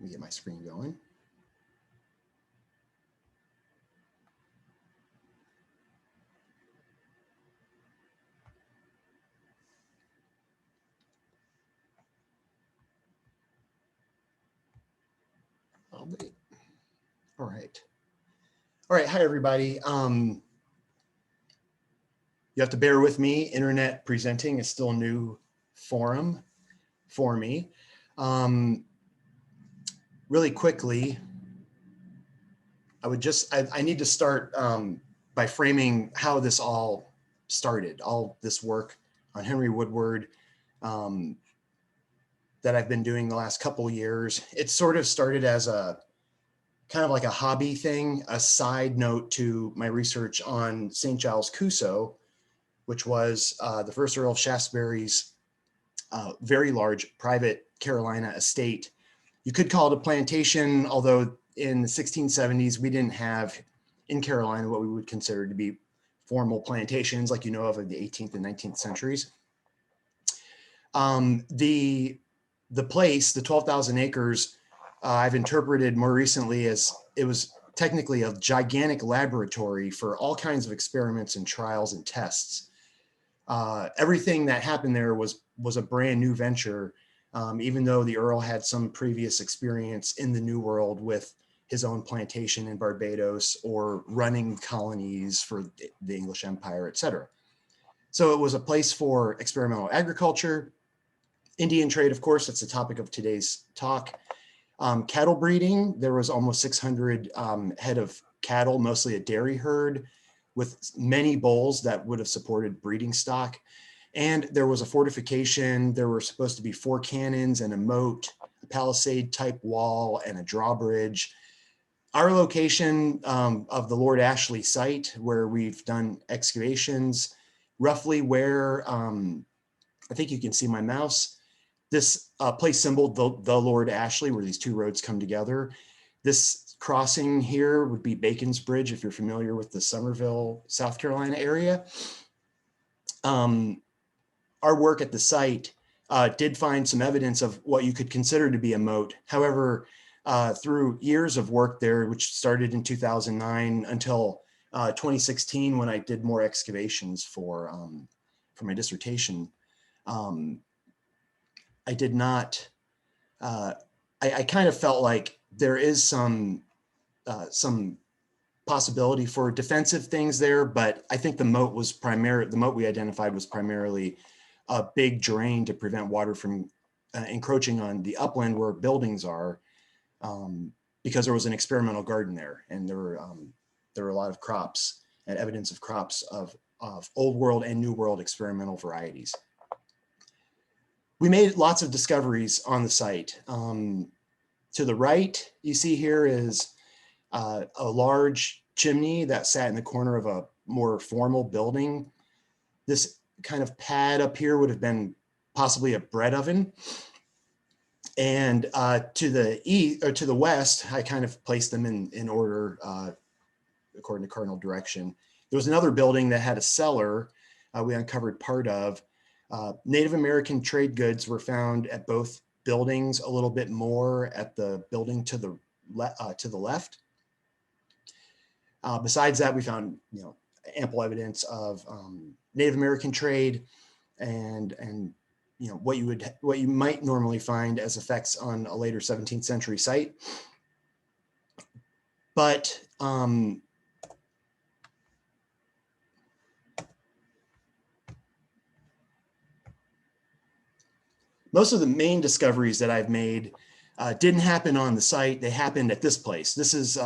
me get my screen going. I'll wait. All right. All right. Hi, everybody. You have to bear with me. Internet presenting is still a new forum for me. Really quickly, I need to start by framing how this all started, all this work on Henry Woodward that I've been doing the last couple years. It sort of started as a kind of like a hobby thing, a side note to my research on St. Giles Kussoe, which was the first Earl of Shaftesbury's very large private Carolina estate. You could call it a plantation, although in the 1670s, we didn't have in Carolina what we would consider to be formal plantations like you know of in the 18th and 19th centuries. The place, the 12,000 acres, I've interpreted more recently as it was technically a gigantic laboratory for all kinds of experiments and trials and tests. Everything that happened there was a brand new venture, even though the Earl had some previous experience in the New World with his own plantation in Barbados or running colonies for the English Empire, et cetera. So it was a place for experimental agriculture, Indian trade, of course, that's the topic of today's talk. Cattle breeding, there was almost 600 head of cattle, mostly a dairy herd, with many bulls that would have supported breeding stock. And there was a fortification. There were supposed to be 4 cannons and a moat, a palisade type wall, and a drawbridge. Our location of the Lord Ashley site, where we've done excavations, roughly where, I think you can see my mouse, this place symbol, the Lord Ashley, where these two roads come together. This crossing here would be Bacon's Bridge, if you're familiar with the Summerville, South Carolina area. Our work at the site did find some evidence of what you could consider to be a moat. However, through years of work there, which started in 2009 until 2016, when I did more excavations for my dissertation, I did not, I kind of felt like there is some possibility for defensive things there, but I think the moat we identified was primarily a big drain to prevent water from encroaching on the upland where buildings are, because there was an experimental garden there, and there were a lot of crops and evidence of crops of old world and new world experimental varieties. We made lots of discoveries on the site. To the right, you see here is a large chimney that sat in the corner of a more formal building. This kind of pad up here would have been possibly a bread oven. And to the east or to the west, I kind of placed them in order according to cardinal direction. There was another building that had a cellar we uncovered part of. Native American trade goods were found at both buildings, a little bit more at the building to the left. Besides that, we found ample evidence of Native American trade and what you might normally find as effects on a later 17th century site. But most of the main discoveries that I've made didn't happen on the site. They happened at this place. This is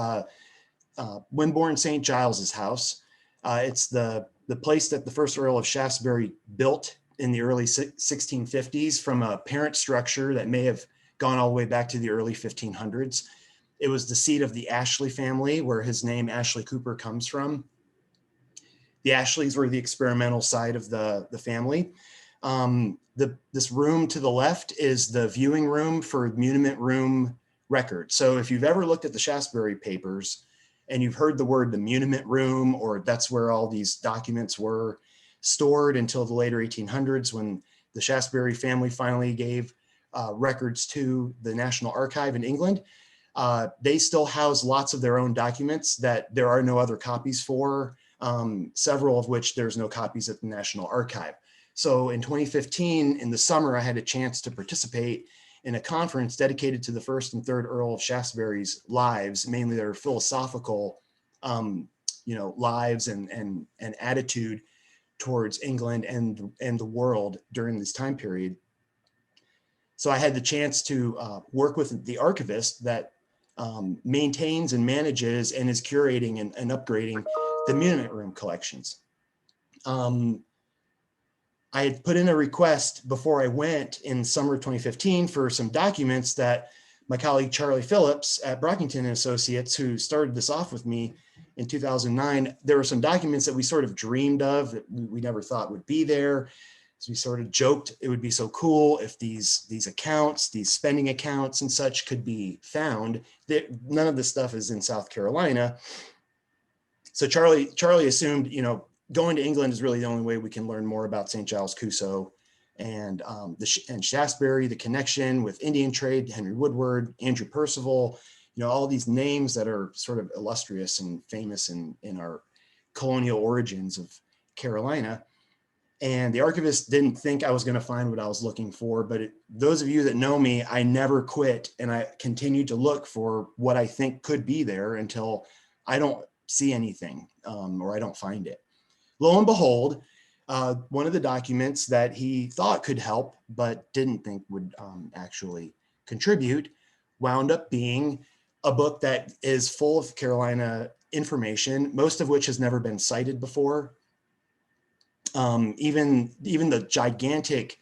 Wimborne St. Giles's house. It's the place that the first Earl of Shaftesbury built in the early 1650s from a parent structure that may have gone all the way back to the early 1500s. It was the seat of the Ashley family, where his name Ashley Cooper comes from. The Ashleys were the experimental side of the family. This room to the left is the viewing room for muniment room record. So if you've ever looked at the Shaftesbury papers and you've heard the word the muniment room, or that's where all these documents were stored until the later 1800s, when the Shaftesbury family finally gave records to the National Archive in England. They still house lots of their own documents that there are no other copies for, several of which there's no copies at the National Archive. So in 2015, in the summer, I had a chance to participate in a conference dedicated to the first and third Earl of Shaftesbury's lives, mainly their philosophical, lives and attitude towards England and the world during this time period. So I had the chance to work with the archivist that maintains and manages and is curating and upgrading the Monument Room collections. I had put in a request before I went in summer 2015 for some documents that my colleague Charlie Phillips at Brockington and Associates, who started this off with me in 2009, there were some documents that we sort of dreamed of that we never thought would be there. So we sort of joked it would be so cool if these accounts, these spending accounts and such could be found. None of this stuff is in South Carolina. So Charlie assumed, going to England is really the only way we can learn more about St. Giles Kussoe and Shaftesbury, the connection with Indian trade, Henry Woodward, Andrew Percival, all these names that are sort of illustrious and famous in our colonial origins of Carolina. And the archivist didn't think I was going to find what I was looking for, but those of you that know me, I never quit and I continued to look for what I think could be there until I don't see anything or I don't find it. Lo and behold, one of the documents that he thought could help, but didn't think would actually contribute, wound up being a book that is full of Carolina information, most of which has never been cited before. Even the gigantic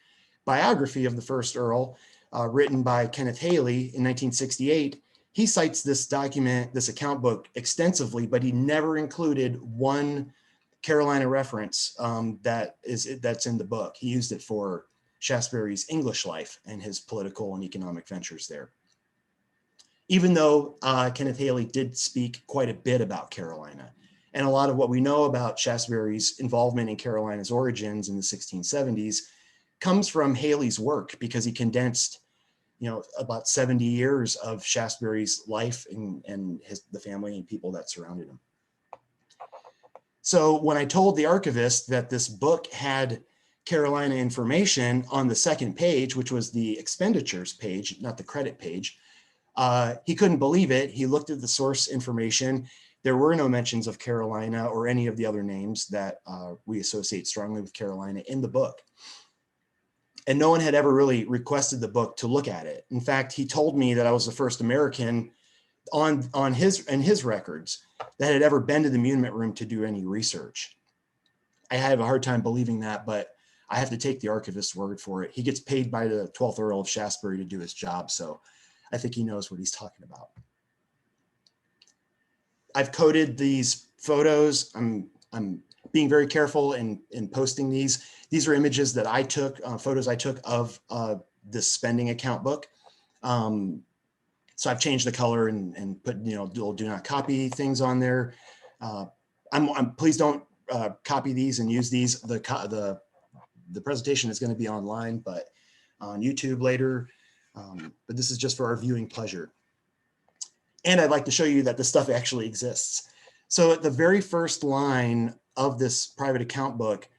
biography of the first Earl, written by Kenneth Haley in 1968, he cites this document, this account book extensively, but he never included one Carolina reference that's in the book. He used it for Shaftesbury's English life and his political and economic ventures there. Even though Kenneth Haley did speak quite a bit about Carolina. And a lot of what we know about Shaftesbury's involvement in Carolina's origins in the 1670s comes from Haley's work, because he condensed, about 70 years of Shaftesbury's life and the family and people that surrounded him. So when I told the archivist that this book had Carolina information on the second page, which was the expenditures page, not the credit page, he couldn't believe it. He looked at the source information. There were no mentions of Carolina or any of the other names that we associate strongly with Carolina in the book. And no one had ever really requested the book to look at it. In fact, he told me that I was the first American on his records that had ever been to the Monument Room to do any research. I have a hard time believing that, but I have to take the archivist's word for it. He gets paid by the 12th Earl of Shaftesbury to do his job, so I think he knows what he's talking about. I've coded these photos. I'm being very careful in posting these. These are images that I took, photos I took of this spending account book. So I've changed the color and put, little do not copy things on there. Please don't copy these and use these. The presentation is going to be online, but on YouTube later. But this is just for our viewing pleasure. And I'd like to show you that this stuff actually exists. So at the very first line of this private account book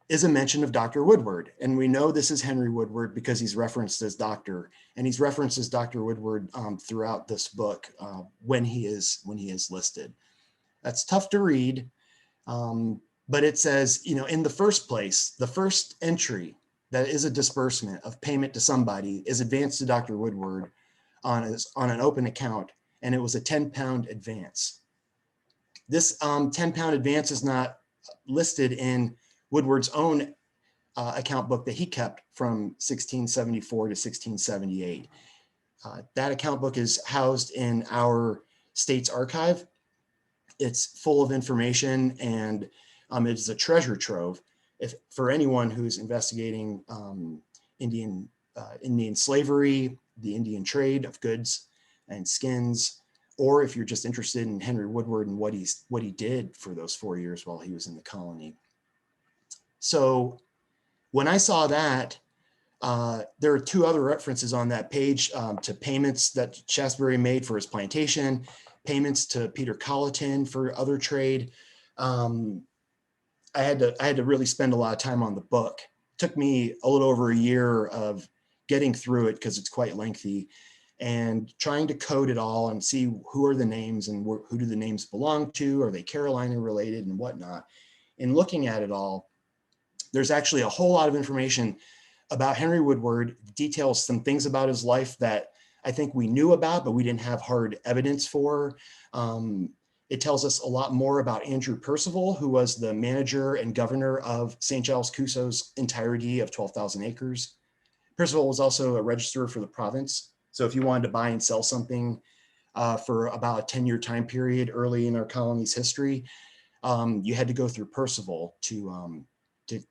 is a mention of Dr. Woodward. And we know this is Henry Woodward because he's referenced as doctor, and he's referenced as Dr. Woodward throughout this book when he is listed. That's tough to read, but it says, in the first place, the first entry that is a disbursement of payment to somebody is advanced to Dr. Woodward on an open account, and it was a £10 advance. This £10 advance is not listed in Woodward's own account book that he kept from 1674 to 1678. That account book is housed in our state's archive. It's full of information, and it's a treasure trove for anyone who's investigating Indian slavery, the Indian trade of goods and skins, or if you're just interested in Henry Woodward and what he did for those 4 years while he was in the colony. So when I saw that, There are two other references on that page to payments that Shaftesbury made for his plantation, payments to Peter Colleton for other trade. I had to really spend a lot of time on the book. It took me a little over a year of getting through it because it's quite lengthy, and trying to code it all and see who are the names and who do the names belong to, are they Carolina related and whatnot. In looking at it all, there's actually a whole lot of information about Henry Woodward, details some things about his life that I think we knew about, but we didn't have hard evidence for. It tells us a lot more about Andrew Percival, who was the manager and governor of St. Giles Kussoe's entirety of 12,000 acres. Percival was also a registrar for the province. So if you wanted to buy and sell something for about a 10-year time period early in our colony's history, you had to go through Percival to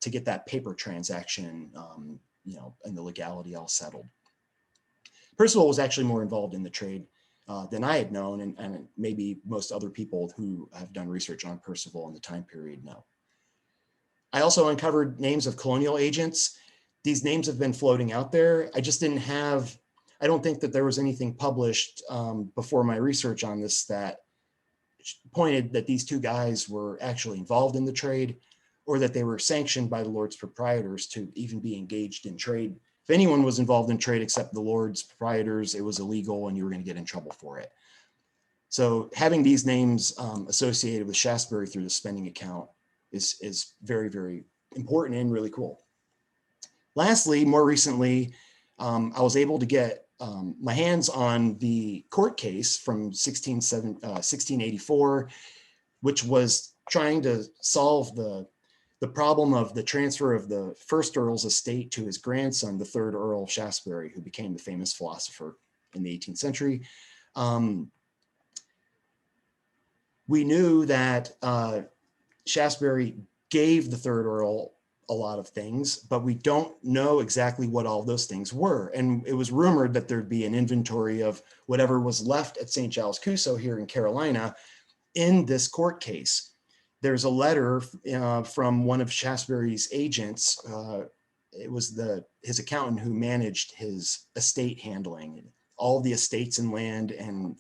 get that paper transaction, and the legality all settled. Percival was actually more involved in the trade than I had known, and maybe most other people who have done research on Percival in the time period know. I also uncovered names of colonial agents. These names have been floating out there. I don't think that there was anything published before my research on this that pointed that these two guys were actually involved in the trade, or that they were sanctioned by the Lords Proprietors to even be engaged in trade. If anyone was involved in trade except the Lords Proprietors, it was illegal and you were going to get in trouble for it. So having these names associated with Shaftesbury through the spending account is very, very important and really cool. Lastly, more recently, I was able to get my hands on the court case from 1684, which was trying to solve the problem of the transfer of the first Earl's estate to his grandson, the third Earl Shaftesbury, who became the famous philosopher in the 18th century. We knew that Shaftesbury gave the third Earl a lot of things, but we don't know exactly what all those things were. And it was rumored that there'd be an inventory of whatever was left at St. Giles Kussoe here in Carolina in this court case. There's a letter from one of Shaftesbury's agents. It was his accountant who managed his estate handling, all the estates and land and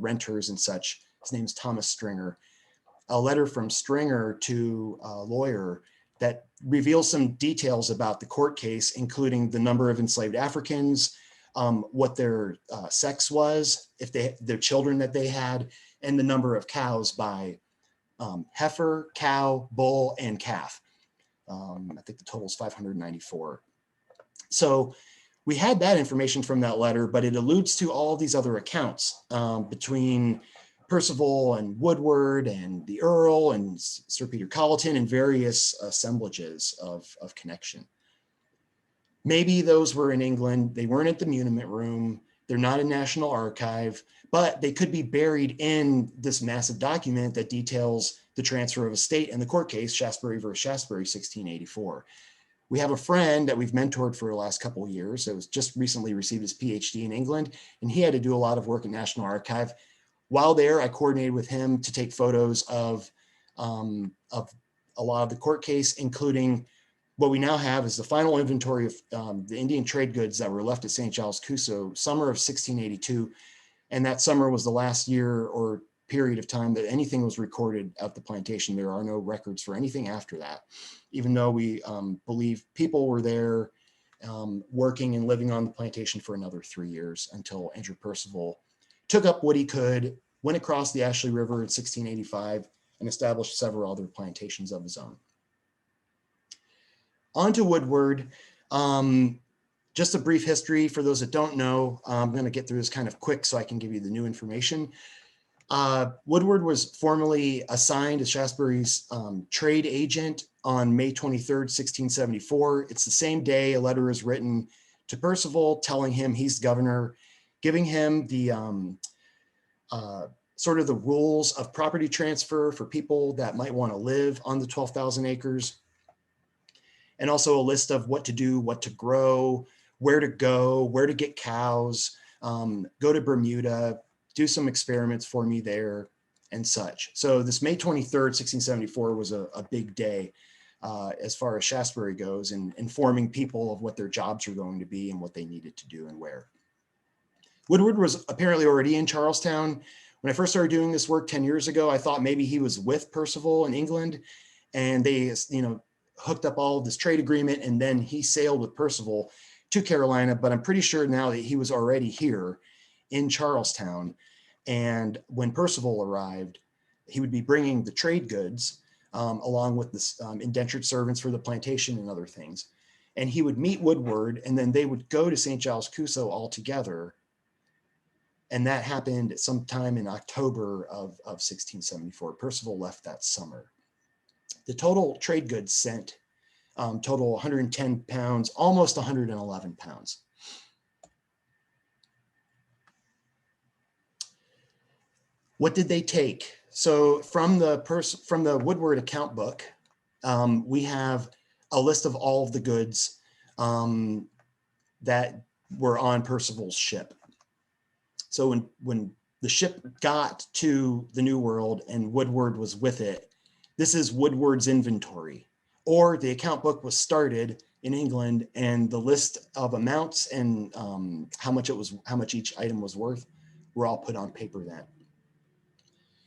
renters and such. His name's Thomas Stringer. A letter from Stringer to a lawyer that reveals some details about the court case, including the number of enslaved Africans, what their sex was, their children that they had, and the number of cows by heifer, cow, bull, and calf. I think the total is 594. So we had that information from that letter, but it alludes to all these other accounts between Percival and Woodward and the Earl and Sir Peter Colleton and various assemblages of connection. Maybe those were in England. They weren't at the Muniment Room. They're not in National Archive, but they could be buried in this massive document that details the transfer of estate and the court case, Shaftesbury versus Shaftesbury, 1684. We have a friend that we've mentored for the last couple of years that was just recently received his PhD in England, and he had to do a lot of work at National Archive. While there, I coordinated with him to take photos of a lot of the court case, including what we now have is the final inventory of the Indian trade goods that were left at St. Giles Kussoe, summer of 1682. And that summer was the last year or period of time that anything was recorded at the plantation. There are no records for anything after that, even though we believe people were there working and living on the plantation for another 3 years until Andrew Percival took up what he could, went across the Ashley River in 1685, and established several other plantations of his own. On to Woodward. Just a brief history for those that don't know. I'm going to get through this kind of quick so I can give you the new information. Woodward was formally assigned as Shaftesbury's trade agent on May 23rd, 1674. It's the same day a letter is written to Percival telling him he's governor, giving him the sort of the rules of property transfer for people that might want to live on the 12,000 acres. And also a list of what to do, what to grow, where to go, where to get cows, go to Bermuda, do some experiments for me there and such. So this May 23rd, 1674 was a big day. as far as Shaftesbury goes, and informing people of what their jobs were going to be and what they needed to do and where. Woodward was apparently already in Charlestown. When I first started doing this work 10 years ago, I thought maybe he was with Percival in England, and they, hooked up all of this trade agreement, and then he sailed with Percival to Carolina. But I'm pretty sure now that he was already here in Charlestown. And when Percival arrived, he would be bringing the trade goods along with the indentured servants for the plantation and other things. And he would meet Woodward, and then they would go to St. Giles Kussoe all together. And that happened sometime in October of 1674. Percival left that summer. The total trade goods sent total 110 pounds, almost 111 pounds. What did they take? So from the Woodward account book, we have a list of all of the goods that were on Percival's ship. So when the ship got to the New World and Woodward was with it, this is Woodwards Inventory, or the account book was started in England, and the list of amounts and how much each item was worth were all put on paper then.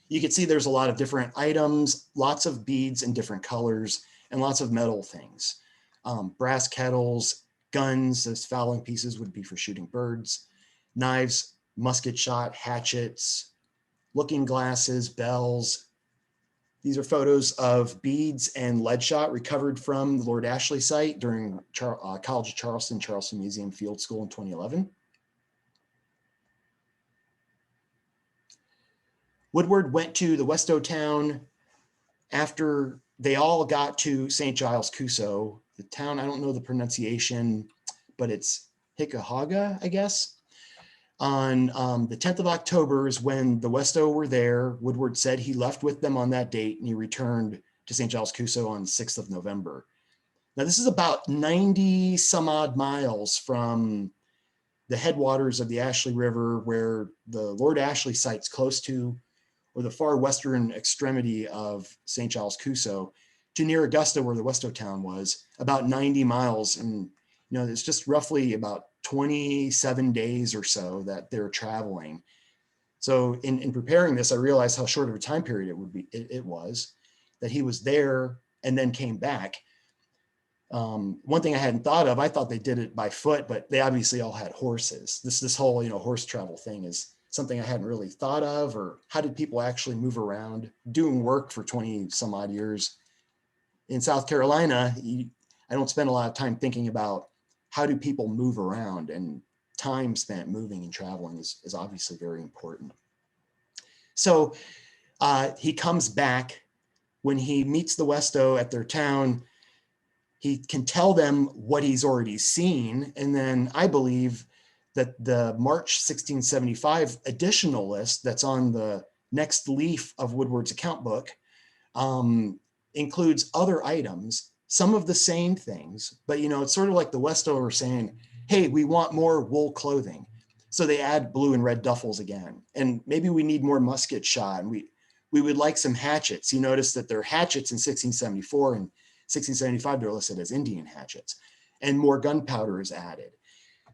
You can see there's a lot of different items, lots of beads in different colors, and lots of metal things. Brass kettles, guns, those fowling pieces would be for shooting birds, knives, musket shot, hatchets, looking glasses, bells. These are photos of beads and lead shot recovered from the Lord Ashley site during College of Charleston Museum Field School in 2011. Woodward went to the Westo town after they all got to St. Giles Kussoe. The town, I don't know the pronunciation, but it's Agha, I guess. On the 10th of October is when the Westo were there. Woodward said he left with them on that date, and he returned to St. Giles Kussoe on the 6th of November. Now, this is about 90 some odd miles from the headwaters of the Ashley River, where the Lord Ashley site's close to, or the far western extremity of St. Giles Kussoe, to near Augusta, where the Westo town was, about 90 miles. And it's just roughly about 27 days or so that they're traveling. So in preparing this, I realized how short of a time period it was that he was there and then came back. One thing I hadn't thought of, I thought they did it by foot, but they obviously all had horses. This whole horse travel thing is something I hadn't really thought of, or how did people actually move around? Doing work for 20 some odd years in South Carolina, I don't spend a lot of time thinking about how do people move around, and time spent moving and traveling is obviously very important. So he comes back. When he meets the Westo at their town, he can tell them what he's already seen. And then I believe that the March 1675 additional list that's on the next leaf of Woodward's account book includes other items, some of the same things, but it's sort of like the Westo are saying, hey, we want more wool clothing. So they add blue and red duffels again. And maybe we need more musket shot, and we would like some hatchets. You notice that they're hatchets in 1674, and 1675 they're listed as Indian hatchets, and more gunpowder is added.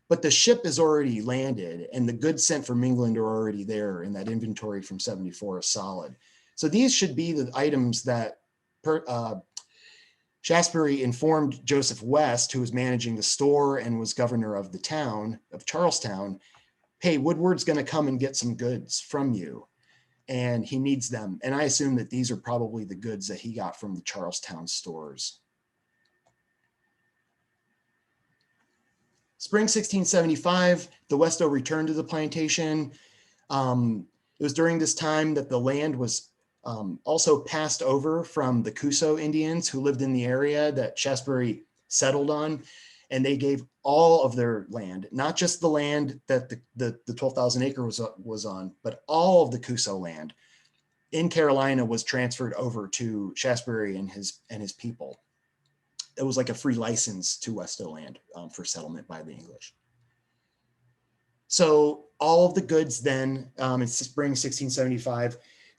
But the ship is already landed, and the goods sent from England are already there, and that inventory from 74 is solid. So these should be the items that Shaftesbury informed Joseph West, who was managing the store and was governor of the town of Charlestown, hey, Woodward's going to come and get some goods from you, and he needs them. And I assume that these are probably the goods that he got from the Charlestown stores. Spring 1675, the Westo returned to the plantation. It was during this time that the land was also passed over from the Kussoe Indians who lived in the area that Shaftesbury settled on. And they gave all of their land, not just the land that the 12,000 acre was on, but all of the Kussoe land in Carolina was transferred over to Shaftesbury and his people. It was like a free license to Westo land for settlement by the English. So all of the goods then in spring 1675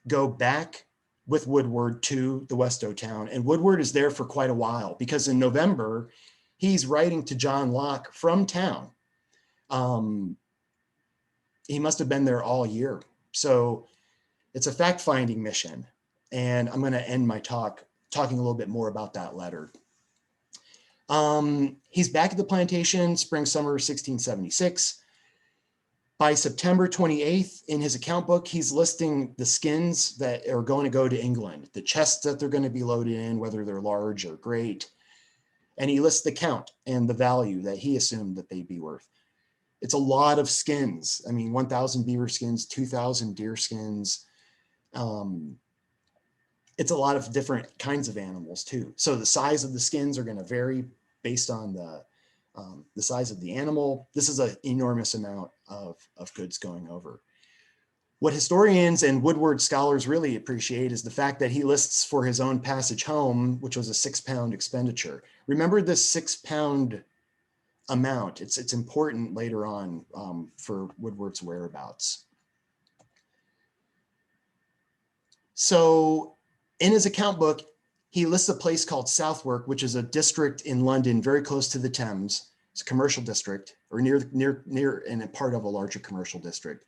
go back with Woodward to the Westo town. And Woodward is there for quite a while because in November, he's writing to John Locke from town. He must have been there all year. So it's a fact-finding mission. And I'm going to end my talk talking a little bit more about that letter. He's back at the plantation, spring, summer 1676. By September 28th, in his account book, he's listing the skins that are going to go to England, the chests that they're going to be loaded in, whether they're large or great. And he lists the count and the value that he assumed that they'd be worth. It's a lot of skins. I mean, 1,000 beaver skins, 2,000 deer skins. It's a lot of different kinds of animals too. So the size of the skins are going to vary based on the size of the animal. This is an enormous amount of goods going over. What historians and Woodward scholars really appreciate is the fact that he lists for his own passage home, which was a 6-pound expenditure. Remember this 6-pound amount. It's important later on for Woodward's whereabouts. So in his account book, he lists a place called Southwark, which is a district in London, very close to the Thames. It's a commercial district, or near and a part of a larger commercial district.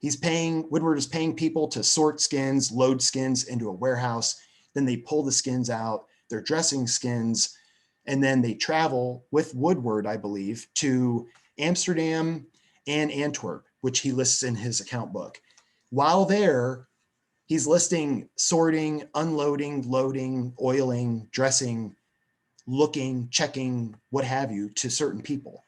Woodward is paying people to sort skins, load skins into a warehouse. Then they pull the skins out, they're dressing skins, and then they travel with Woodward, I believe, to Amsterdam and Antwerp, which he lists in his account book. While there, he's listing sorting, unloading, loading, oiling, dressing, looking, checking, what have you, to certain people.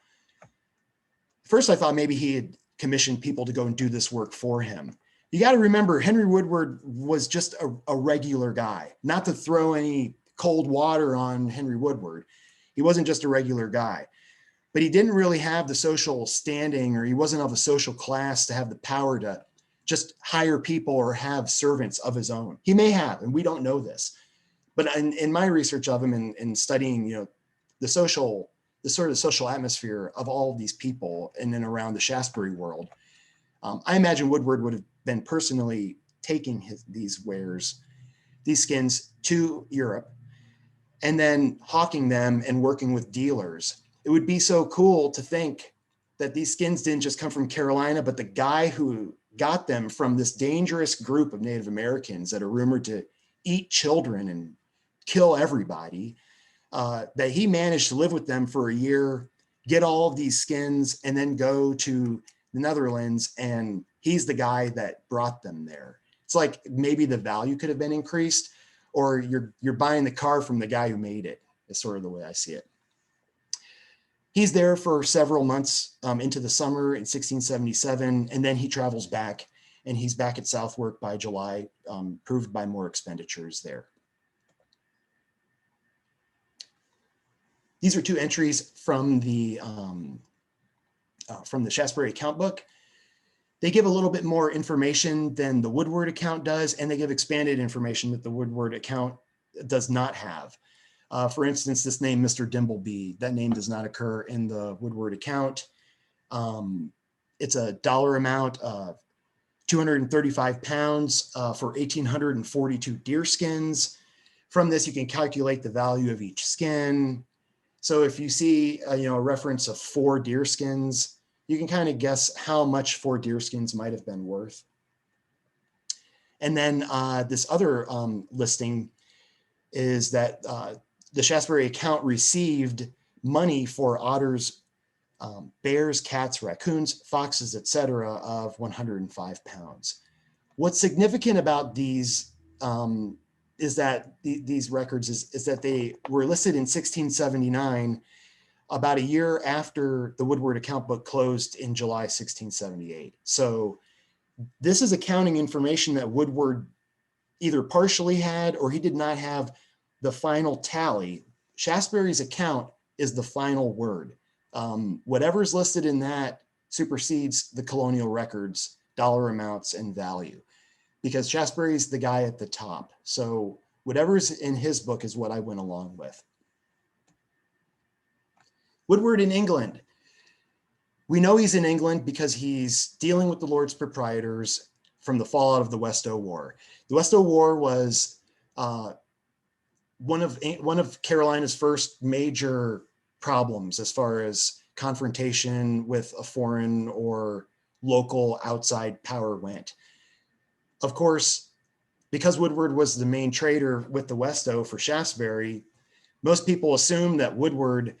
First, I thought maybe he had commissioned people to go and do this work for him. You got to remember, Henry Woodward was just a regular guy, not to throw any cold water on Henry Woodward. He wasn't just a regular guy, but he didn't really have the social standing, or he wasn't of a social class to have the power to just hire people or have servants of his own. He may have, and we don't know this. But in my research of him and studying, the sort of social atmosphere of all of these people in and around the Shaftesbury world, I imagine Woodward would have been personally taking these skins to Europe and then hawking them and working with dealers. It would be so cool to think that these skins didn't just come from Carolina, but the guy who got them from this dangerous group of Native Americans that are rumored to eat children and kill everybody, that he managed to live with them for a year, get all of these skins, and then go to the Netherlands, and he's the guy that brought them there. It's like maybe the value could have been increased, or you're buying the car from the guy who made it, is sort of the way I see it. He's there for several months into the summer in 1677, and then he travels back, and he's back at Southwark by July, proved by more expenditures there. These are two entries from the Shaftesbury account book. They give a little bit more information than the Woodward account does, and they give expanded information that the Woodward account does not have. For instance, this name, Mr. Dimbleby, that name does not occur in the Woodward account. It's a dollar amount of 235 pounds for 1,842 deer skins. From this, you can calculate the value of each skin. So if you see a reference of 4 deer skins, you can kind of guess how much 4 deer skins might have been worth. And then this other listing is that the Shaftesbury account received money for otters, bears, cats, raccoons, foxes, etc., of 105 pounds. What's significant about these is that these records is that they were listed in 1679, about a year after the Woodward account book closed in July 1678. So this is accounting information that Woodward either partially had, or he did not have the final tally. Shaftesbury's account is the final word. Whatever's listed in that supersedes the colonial records, dollar amounts, and value, because Shaftesbury's the guy at the top. So whatever's in his book is what I went along with. Woodward in England. We know he's in England because he's dealing with the Lords Proprietors from the fallout of the Westo War. The Westo War was one of Carolina's first major problems as far as confrontation with a foreign or local outside power went. Of course, because Woodward was the main trader with the Westo for Shaftesbury, most people assumed that Woodward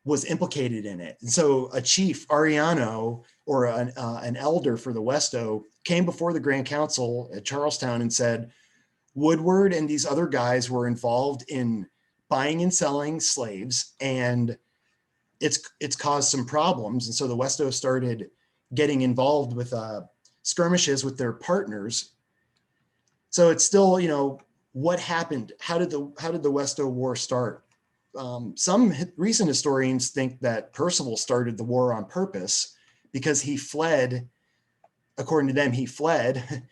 was implicated in it. And so a chief, Ariano, or an elder for the Westo, came before the Grand Council at Charlestown and said, Woodward and these other guys were involved in buying and selling slaves, and it's caused some problems. And so the Westo started getting involved with skirmishes with their partners. So it's still, you know, what happened? How did the Westo War start? Some recent historians think that Percival started the war on purpose because he fled, according to them, he fled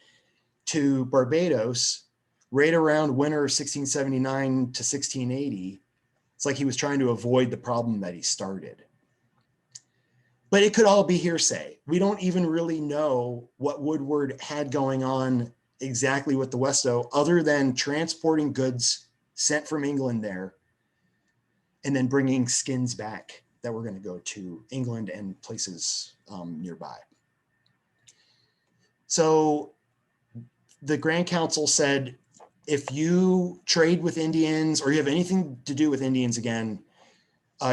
to Barbados right around winter 1679 to 1680. It's like he was trying to avoid the problem that he started. But it could all be hearsay. We don't even really know what Woodward had going on exactly with the Westo, other than transporting goods sent from England there and then bringing skins back that were going to go to England and places nearby. So the Grand Council said, if you trade with Indians or you have anything to do with Indians again,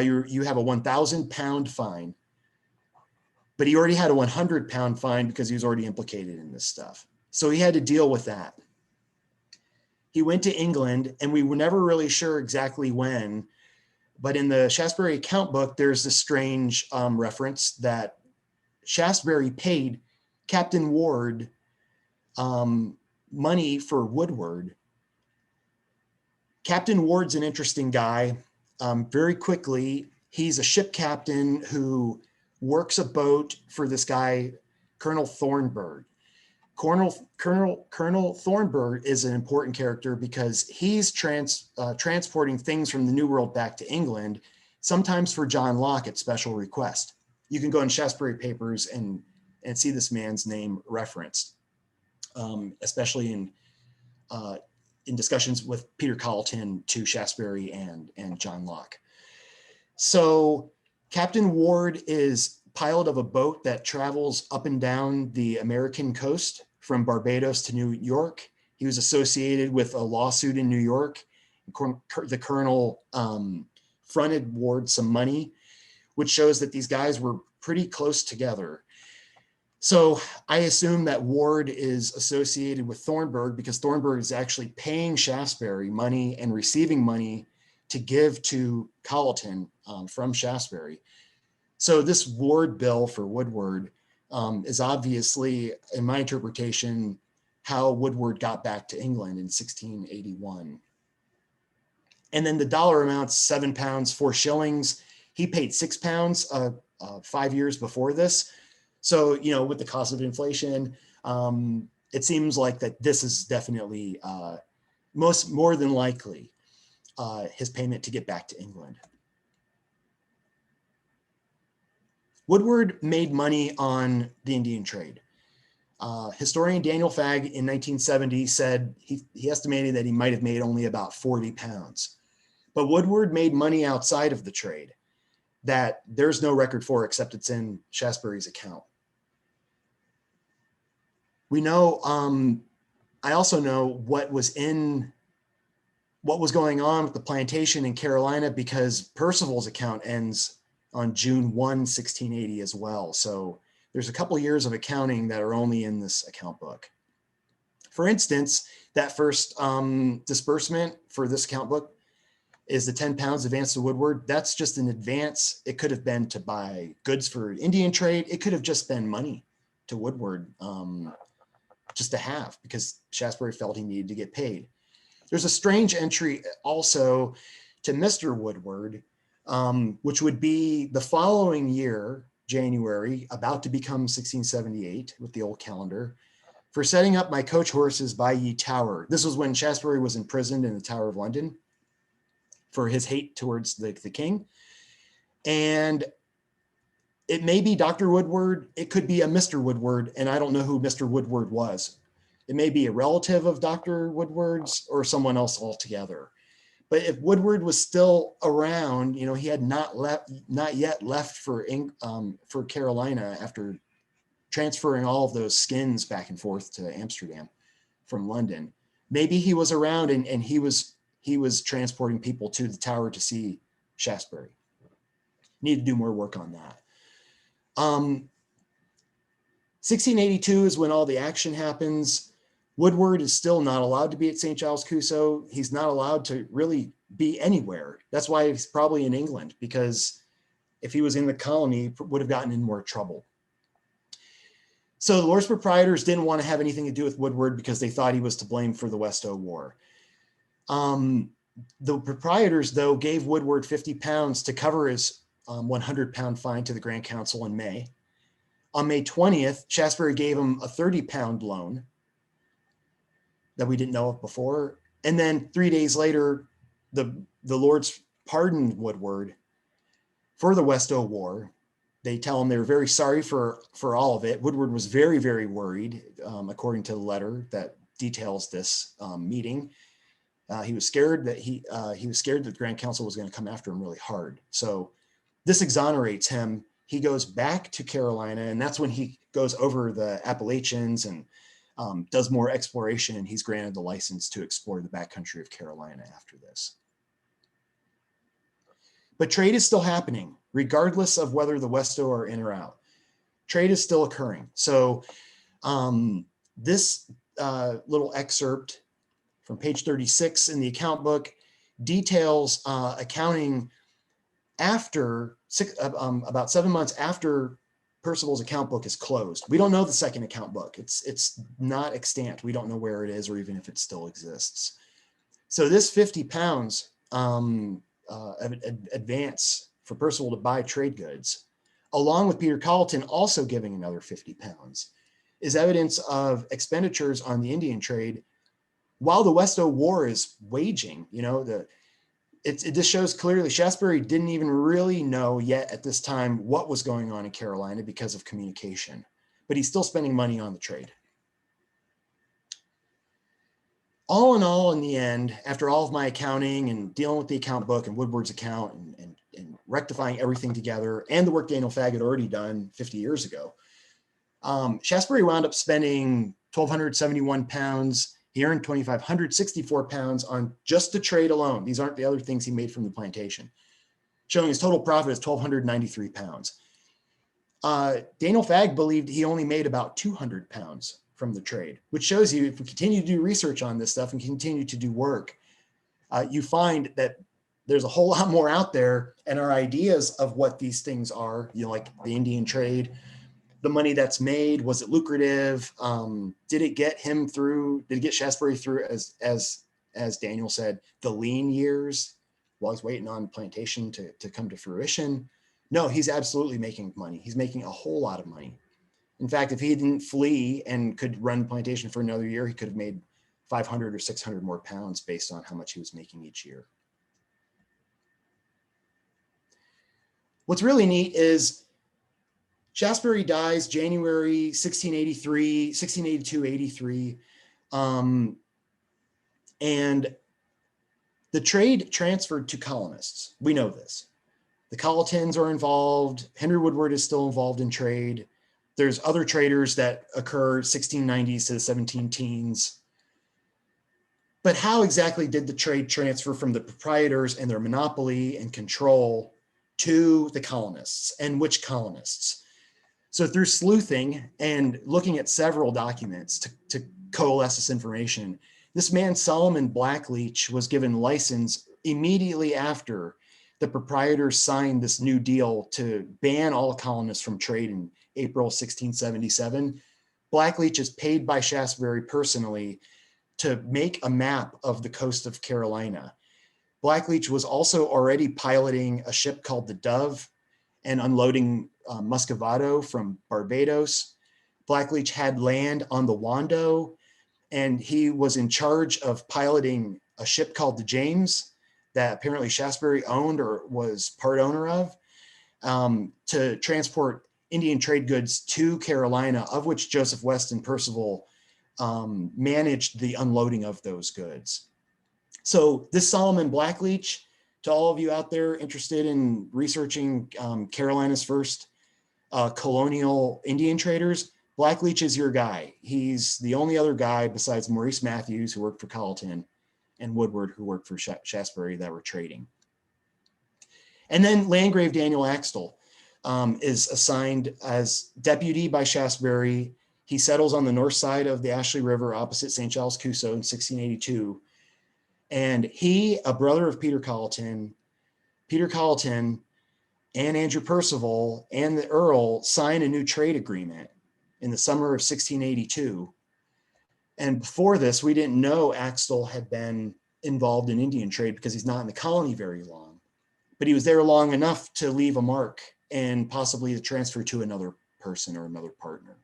you have a 1,000 pound fine. But he already had a 100 pound fine because he was already implicated in this stuff. So he had to deal with that. He went to England, and we were never really sure exactly when, but in the Shaftesbury account book, there's this strange reference that Shaftesbury paid Captain Ward money for Woodward. Captain Ward's an interesting guy. Very quickly, he's a ship captain who works a boat for this guy, Colonel Thornburg. Colonel Thornburg is an important character because he's transporting things from the New World back to England, sometimes for John Locke at special request. You can go in Shaftesbury papers and see this man's name referenced, especially in discussions with Peter Colleton to Shaftesbury and John Locke. So Captain Ward is pilot of a boat that travels up and down the American coast from Barbados to New York. He was associated with a lawsuit in New York. The colonel fronted Ward some money, which shows that these guys were pretty close together. So I assume that Ward is associated with Thornburg because Thornburg is actually paying Shaftesbury money and receiving money to give to Colleton from Shaftesbury. So this Ward bill for Woodward is obviously, in my interpretation, how Woodward got back to England in 1681. And then the dollar amount's 7 pounds, 4 shillings. He paid 6 pounds 5 years before this. So, you know, with the cost of inflation, it seems like that this is definitely more than likely his payment to get back to England. Woodward made money on the Indian trade. Historian Daniel Fagg in 1970 said he estimated that he might have made only about 40 pounds. But Woodward made money outside of the trade that there's no record for except it's in Shaftesbury's account. We know, I also know what was going on with the plantation in Carolina because Percival's account ends on June 1, 1680 as well. So there's a couple of years of accounting that are only in this account book. For instance, that first disbursement for this account book is the 10 pounds advance to Woodward. That's just an advance. It could have been to buy goods for Indian trade. It could have just been money to Woodward just to have because Shaftesbury felt he needed to get paid. There's a strange entry also to Mr. Woodward, which would be the following year, January, about to become 1678 with the old calendar, for setting up my coach horses by ye Tower. This was when Shaftesbury was imprisoned in the Tower of London for his hate towards the king. And It may be Dr. Woodward. It could be a Mr. Woodward, and I don't know who Mr. Woodward was. It may be a relative of Dr. Woodward's or someone else altogether. But if Woodward was still around, you know, he had not yet left for Carolina after transferring all of those skins back and forth to Amsterdam from London. Maybe he was around and he was transporting people to the tower to see Shaftesbury. Need to do more work on that. 1682 is when all the action happens. Woodward is still not allowed to be at St. Giles Kussoe. He's not allowed to really be anywhere. That's why he's probably in England, because if he was in the colony, would have gotten in more trouble. So the Lords Proprietors didn't want to have anything to do with Woodward because they thought he was to blame for the Westo War. The proprietors, though, gave Woodward £50 to cover his £100 fine to the Grand Council in May. On May 20th, Shaftesbury gave him a £30 loan that we didn't know of before. And then 3 days later, the Lords pardoned Woodward for the Westo War. They tell him they were very sorry for all of it. Woodward was very, very worried, according to the letter that details this meeting. He was scared that the Grand Council was going to come after him really hard. So this exonerates him. He goes back to Carolina, and that's when he goes over the Appalachians and does more exploration, and he's granted the license to explore the backcountry of Carolina after this. But trade is still happening, regardless of whether the Westo are in or out. Trade is still occurring. So this little excerpt from page 36 in the account book details accounting after about 7 months after Percival's account book is closed. We don't know the second account book. It's not extant. We don't know where it is or even if it still exists. So this £50 advance for Percival to buy trade goods, along with Peter Colleton also giving another £50, is evidence of expenditures on the Indian trade while the Westo War is waging. You know, it just shows clearly Shaftesbury didn't even really know yet at this time what was going on in Carolina because of communication, but he's still spending money on the trade. All in all, in the end, after all of my accounting and dealing with the account book and Woodward's account and rectifying everything together and the work Daniel Fagg had already done 50 years ago, Shaftesbury wound up spending £1,271. He earned £2,564 on just the trade alone. These aren't the other things he made from the plantation, showing his total profit is £1,293. Daniel Fagg believed he only made about £200 from the trade, which shows you if we continue to do research on this stuff and continue to do work, you find that there's a whole lot more out there, and our ideas of what these things are, you know, like the Indian trade, the money that's made, was it lucrative? Did it get him through? Did it get Shaftesbury through, as Daniel said, the lean years while he's waiting on plantation to come to fruition? No, he's absolutely making money. He's making a whole lot of money. In fact, if he didn't flee and could run plantation for another year, he could have made 500 or 600 more pounds based on how much he was making each year. What's really neat is Shaftesbury dies January 1682, 83. And the trade transferred to colonists. We know this. The Colletons are involved. Henry Woodward is still involved in trade. There's other traders that occur 1690s to the 17 teens. But how exactly did the trade transfer from the proprietors and their monopoly and control to the colonists, and which colonists? So through sleuthing and looking at several documents to coalesce this information, this man, Solomon Blackleach, was given license immediately after the proprietors signed this new deal to ban all colonists from trade in April 1677. Blackleach is paid by Shaftesbury personally to make a map of the coast of Carolina. Blackleach was also already piloting a ship called the Dove and unloading Muscovado from Barbados. Blackleach had land on the Wando, and he was in charge of piloting a ship called the James that apparently Shaftesbury owned or was part owner of. to transport Indian trade goods to Carolina, of which Joseph West and Percival managed the unloading of those goods. So this Solomon Blackleach, to all of you out there interested in researching Carolina's first colonial Indian traders, Blackleach is your guy. He's the only other guy besides Maurice Matthews, who worked for Colleton, and Woodward, who worked for Shaftesbury, that were trading. And then Landgrave Daniel Axtell is assigned as deputy by Shaftesbury. He settles on the north side of the Ashley River opposite St. Giles Kussoe in 1682. And he, a brother of Peter Colleton, and Andrew Percival and the Earl sign a new trade agreement in the summer of 1682. And before this, we didn't know Axtell had been involved in Indian trade because he's not in the colony very long. But he was there long enough to leave a mark and possibly to transfer to another person or another partner.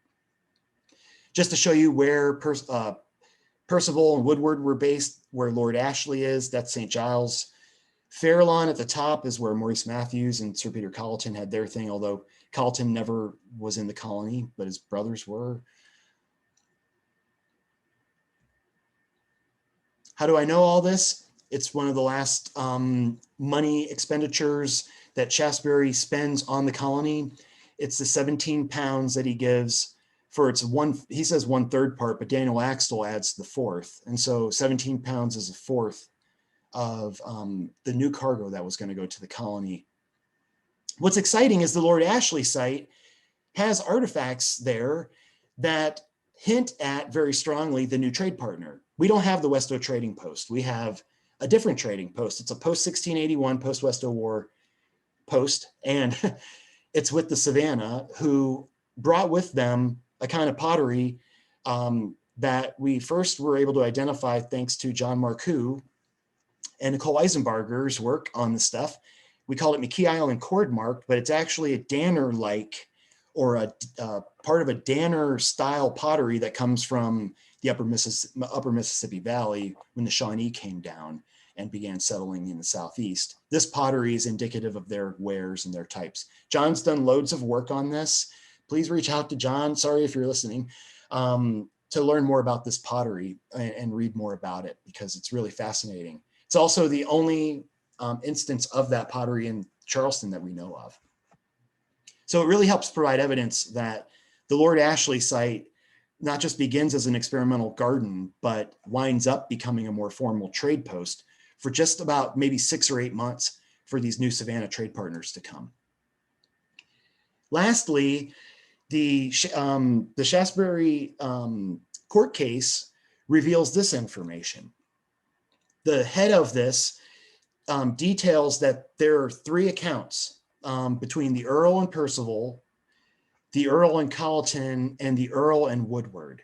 Just to show you where Percival and Woodward were based, where Lord Ashley is, that's St. Giles. Fairlawn at the top is where Maurice Matthews and Sir Peter Colleton had their thing, although Colleton never was in the colony, but his brothers were. How do I know all this? It's one of the last money expenditures that Shaftesbury spends on the colony. It's the 17 pounds that he gives for its one, he says 1/3 part, but Daniel Axtell adds the 4th. And so 17 pounds is a 4th of the new cargo that was going to go to the colony. What's exciting is the Lord Ashley site has artifacts there that hint at very strongly the new trade partner. We don't have the Westo trading post. We have a different trading post. It's a post-1681, post-Westo War post, and it's with the Savannah, who brought with them a kind of pottery that we first were able to identify thanks to John Marcoux and Nicole Eisenbarger's work on the stuff. We called it McKee Island cord mark, but it's actually a Danner-like, or a part of a Danner style pottery that comes from the upper Mississippi Valley when the Shawnee came down and began settling in the Southeast. This pottery is indicative of their wares and their types. John's done loads of work on this. Please reach out to John, sorry if you're listening, to learn more about this pottery and read more about it, because it's really fascinating. It's also the only instance of that pottery in Charleston that we know of. So it really helps provide evidence that the Lord Ashley site not just begins as an experimental garden, but winds up becoming a more formal trade post for just about maybe 6 or 8 months for these new Savannah trade partners to come. Lastly, the Shaftesbury court case reveals this information. The head of this details that there are 3 accounts between the Earl and Percival, the Earl and Colleton, and the Earl and Woodward,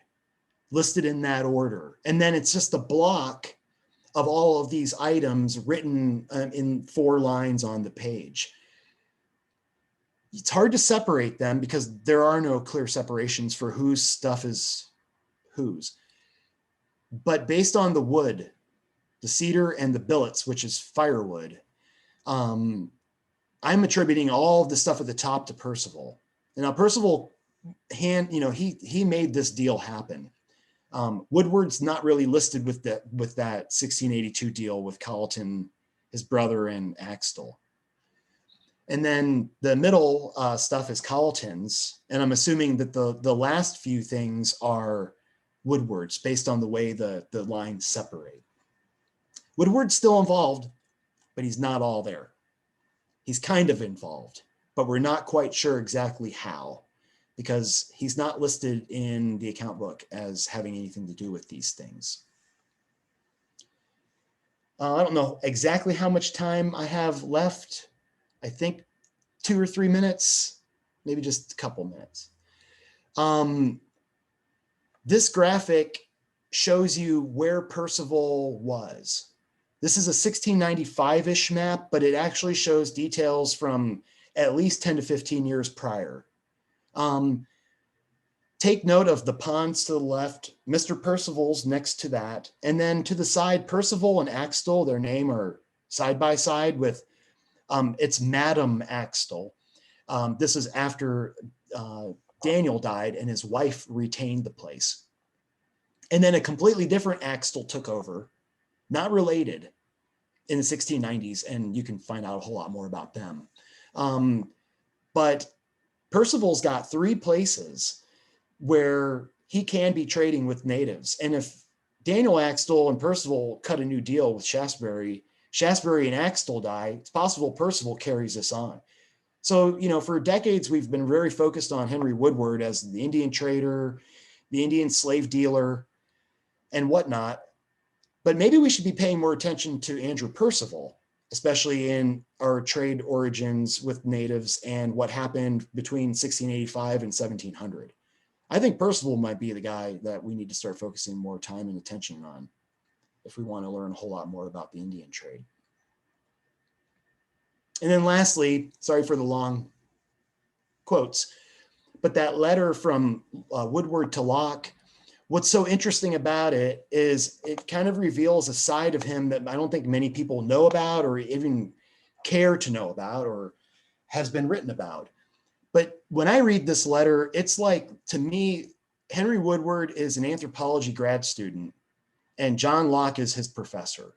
listed in that order. And then it's just a block of all of these items written in 4 lines on the page. It's hard to separate them because there are no clear separations for whose stuff is whose. But based on the wood, the cedar and the billets, which is firewood, I'm attributing all of the stuff at the top to Percival. And now Percival, he made this deal happen. Woodward's not really listed with that 1682 deal with Colleton, his brother, and Axtell. And then the middle stuff is Colleton's, and I'm assuming that the last few things are Woodward's based on the way the lines separate. Woodward's still involved, but he's not all there. He's kind of involved, but we're not quite sure exactly how, because he's not listed in the account book as having anything to do with these things. I don't know exactly how much time I have left. I think 2 or 3 minutes, maybe just a couple minutes. This graphic shows you where Percival was. This is a 1695-ish map, but it actually shows details from at least 10 to 15 years prior. Take note of the ponds to the left, Mr. Percival's next to that, and then to the side, Percival and Axtell, their name are side by side with, it's Madam Axtell. This is after Daniel died and his wife retained the place. And then a completely different Axtell took over, not related, in the 1690s, and you can find out a whole lot more about them. But Percival's got 3 places where he can be trading with natives. And if Daniel Axtell and Percival cut a new deal with Shaftesbury and Axtell die, it's possible Percival carries this on. So, for decades, we've been very focused on Henry Woodward as the Indian trader, the Indian slave dealer, and whatnot. But maybe we should be paying more attention to Andrew Percival, especially in our trade origins with natives and what happened between 1685 and 1700. I think Percival might be the guy that we need to start focusing more time and attention on if we want to learn a whole lot more about the Indian trade. And then lastly, sorry for the long quotes, but that letter from Woodward to Locke, what's so interesting about it is it kind of reveals a side of him that I don't think many people know about or even care to know about or has been written about. But when I read this letter, it's like, to me, Henry Woodward is an anthropology grad student and John Locke is his professor.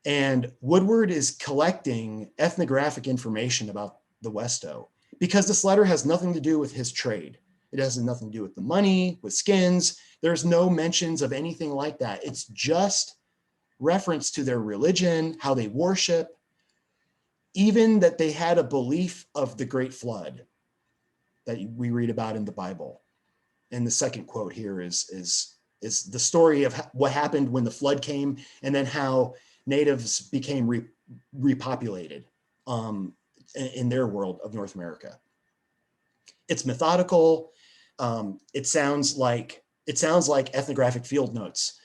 And Woodward is collecting ethnographic information about the Westo because this letter has nothing to do with his trade. It has nothing to do with the money, with skins. There's no mentions of anything like that. It's just reference to their religion, how they worship, even that they had a belief of the Great Flood that we read about in the Bible. And the second quote here is the story of what happened when the flood came and then how natives became repopulated in their world of North America. It's methodical. It sounds like ethnographic field notes.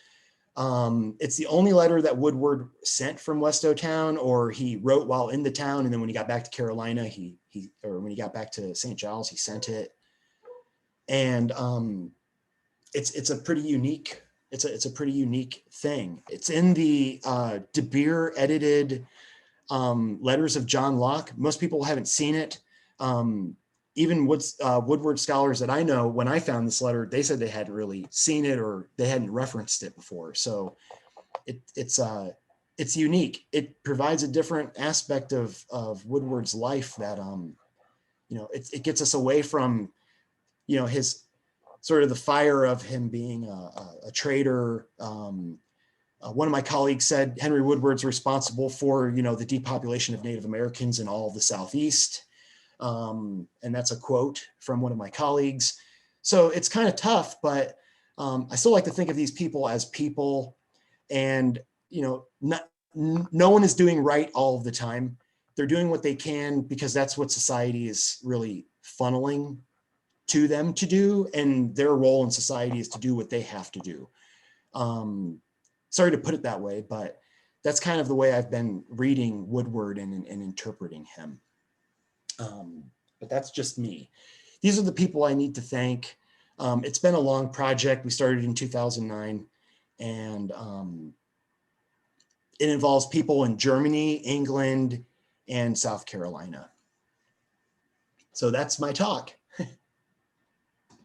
It's the only letter that Woodward sent from Westo town, or he wrote while in the town, and then when he got back to Carolina, or when he got back to St. Giles, he sent it. And it's a pretty unique. It's a pretty unique thing. It's in the De Beer edited letters of John Locke. Most people haven't seen it. Even Woodward scholars that I know, when I found this letter, they said they hadn't really seen it or they hadn't referenced it before. So it's unique. It provides a different aspect of Woodward's life that it gets us away from his sort of the fire of him being a trader. One of my colleagues said Henry Woodward's responsible for the depopulation of Native Americans in all of the Southeast. And that's a quote from one of my colleagues. So it's kind of tough, but I still like to think of these people as people, and no one is doing right all of the time. They're doing what they can because that's what society is really funneling to them to do, and their role in society is to do what they have to do. Sorry to put it that way, but that's kind of the way I've been reading Woodward and interpreting him. But that's just me. These are the people I need to thank. It's been a long project. We started in 2009, and it involves people in Germany, England, and South Carolina. So that's my talk.